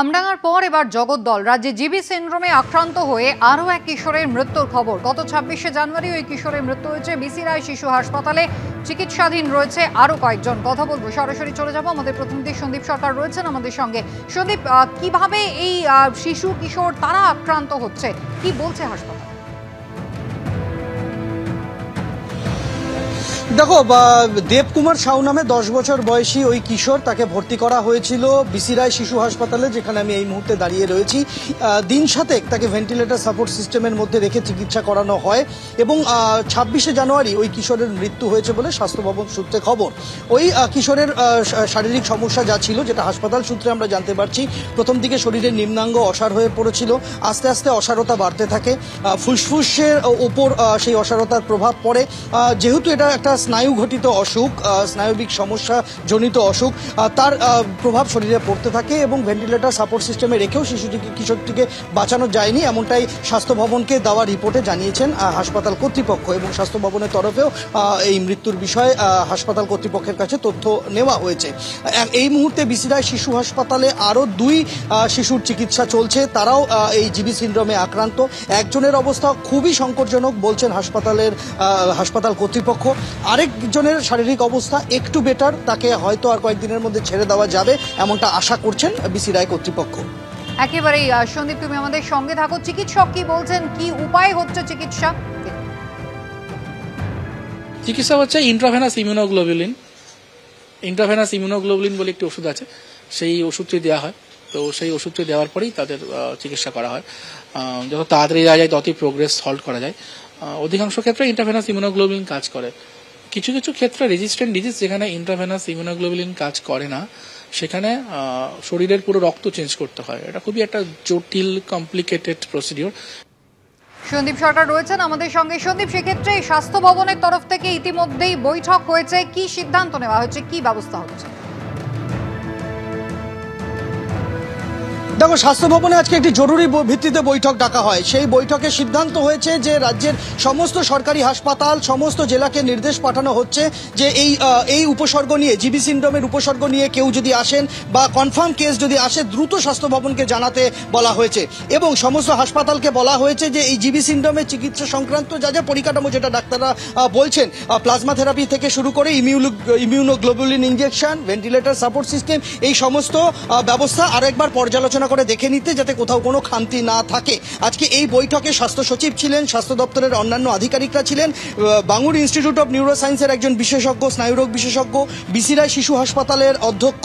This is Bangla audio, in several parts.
আমডাঙ্গার পর এবার জগদ্দল। রাজ্যে জিবি সিন্ড্রোমে আক্রান্ত হয়ে আরও এক কিশোরের মৃত্যুর খবর। গত ২৬শে জানুয়ারি ওই কিশোরের মৃত্যু হয়েছে বিসি রায় শিশু হাসপাতালে। চিকিৎসাধীন রয়েছে আরও কয়েকজন। কথা বলবো, সরাসরি চলে যাব, আমাদের প্রতিনিধি সন্দীপ সরকার রয়েছেন আমাদের সঙ্গে। সন্দীপ, কিভাবে এই শিশু কিশোর তারা আক্রান্ত হচ্ছে, কি বলছে হাসপাতাল? দেখো, দেবকুমার সাউ নামে 10 বছর বয়সী ওই কিশোর, তাকে ভর্তি করা হয়েছিল বিসি রায় শিশু হাসপাতালে, যেখানে আমি এই মুহূর্তে দাঁড়িয়ে রয়েছি। দিন সাতেক তাকে ভেন্টিলেটর সাপোর্ট সিস্টেমের মধ্যে রেখে চিকিৎসা করানো হয় এবং 26শে জানুয়ারি ওই কিশোরের মৃত্যু হয়েছে বলে স্বাস্থ্য ভবন সূত্রে খবর। ওই কিশোরের শারীরিক সমস্যা যা ছিল, যেটা হাসপাতাল সূত্রে আমরা জানতে পারছি, প্রথম দিকে শরীরের নিম্নাঙ্গ অসার হয়ে পড়েছিল, আস্তে আস্তে অসারতা বাড়তে থাকে, ফুসফুসের ওপর সেই অসারতার প্রভাব পড়ে। যেহেতু এটা একটা স্নায়ু ঘটিত অসুখ, স্নায়বিক সমস্যা জনিত অসুখ, তার প্রভাব শরীরে পড়তে থাকে এবং ভেন্টিলেটর সাপোর্ট সিস্টেমে রেখেও কিশোরটিকে বাঁচানো যায়নি, এমনটাই স্বাস্থ্য ভবনকে দেওয়া রিপোর্টে জানিয়েছেন হাসপাতাল কর্তৃপক্ষ। এবং স্বাস্থ্য ভবনের তরফেও এই মৃত্যুর বিষয়ে হাসপাতাল কর্তৃপক্ষের কাছে তথ্য নেওয়া হয়েছে। এই মুহূর্তে বিসি রায় শিশু হাসপাতালে আরও 2 শিশুর চিকিৎসা চলছে, তারাও এই জিবি সিন্ড্রোমে আক্রান্ত। একজনের অবস্থা খুবই সংকটজনক বলছেন হাসপাতাল কর্তৃপক্ষ, আরেকজনের শারীরিক অবস্থা একটু বেটার, তাকে হয়তো আর কয়েকদিনের মধ্যে ছেড়ে দেওয়া যাবে এমনটা আশা করছেন বিসি রায় কর্তৃপক্ষ। একেবারেই সন্দীপ, তুমি আমাদের সঙ্গে থাকো। চিকিৎসক কি বলছেন, কি উপায় হচ্ছে চিকিৎসা? চিকিৎসা হচ্ছে ইন্ট্রাভেনাস ইমিউনোগ্লোবুলিন বলে একটি ওষুধ আছে, সেই ওষুধটি দেওয়া হয়। তো সেই ওষুধটি দেওয়ার পরেই তাদের চিকিৎসা করা হয়। যত তাড়াতাড়ি দেওয়া যায় ততই প্রোগ্রেস হল্ট করা যায়। অধিকাংশ ক্ষেত্রে ইন্ট্রাভেনাস ইমিউনোগ্লোবুলিন কাজ করে। কিছু কিছু ক্ষেত্রে রেজিস্ট্যান্ট ডিজিজ, যেখানে ইন্ট্রাভেনাস ইমিউনোগ্লোবুলিন কাজ করে না, সেখানে শরীরের পুরো রক্ত চেঞ্জ করতে হয়। এটা খুবই একটা জটিল কমপ্লিকেটেড প্রসিডিওর। সন্দীপ সরকার রয়েছেন আমাদের সঙ্গে। সন্দীপ, সেক্ষেত্রে স্বাস্থ্য ভবনের তরফ থেকে ইতিমধ্যেই বৈঠক হয়েছে, কি সিদ্ধান্ত নেওয়া হয়েছে, কি ব্যবস্থা হচ্ছে? দেখো, স্বাস্থ্য ভবনে আজকে একটি জরুরি ভিত্তিতে বৈঠক ডাকা হয়। সেই বৈঠকে সিদ্ধান্ত হয়েছে যে রাজ্যের সমস্ত সরকারি হাসপাতাল, সমস্ত জেলাকে নির্দেশ পাঠানো হচ্ছে যে এই উপসর্গ নিয়ে, জিবি সিন্ড্রোমের উপসর্গ নিয়ে কেউ যদি আসেন বা কনফার্ম কেস যদি আসে, দ্রুত স্বাস্থ্য ভবনকে জানাতে বলা হয়েছে। এবং সমস্ত হাসপাতালকে বলা হয়েছে যে এই জিবি সিন্ড্রোমের চিকিৎসা সংক্রান্ত যা পরিকাঠামো, যেটা ডাক্তাররা বলছেন, প্লাজমা থেরাপি থেকে শুরু করে immunoglobulin injection, ventilator support system, এই সমস্ত ব্যবস্থা আরো একবার পর্যালোচনা করে দেখে নিতে, যাতে কোথাও কোনো খামতি না থাকে। আজকে এই বৈঠকে স্বাস্থ্য সচিব ছিলেন, স্বাস্থ্য দপ্তরের অন্যান্য আধিকারিকরা ছিলেন, বাঙুর ইনস্টিটিউট অফ নিউরো সায়েন্সের একজন বিশেষজ্ঞ, স্নায়ুরোগ বিশেষজ্ঞ, বিসি রায় শিশু হাসপাতালের অধ্যক্ষ,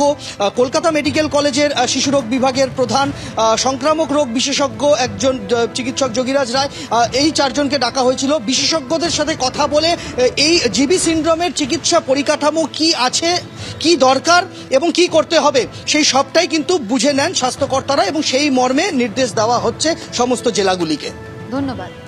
কলকাতা মেডিকেল কলেজের শিশুরোগ বিভাগের প্রধান, সংক্রামক রোগ বিশেষজ্ঞ একজন চিকিৎসক যোগীরাজ রায়, এই 4 জনকে ডাকা হয়েছিল। বিশেষজ্ঞদের সাথে কথা বলে এই জিবি সিন্ড্রোমের চিকিৎসা পরিকাঠামো কি আছে, কি দরকার এবং কি করতে হবে, সেই সবটাই কিন্তু বুঝে নেন স্বাস্থ্যকর্তারা এবং সেই মর্মে নির্দেশ দেওয়া হচ্ছে সমস্ত জেলাগুলিকে। ধন্যবাদ।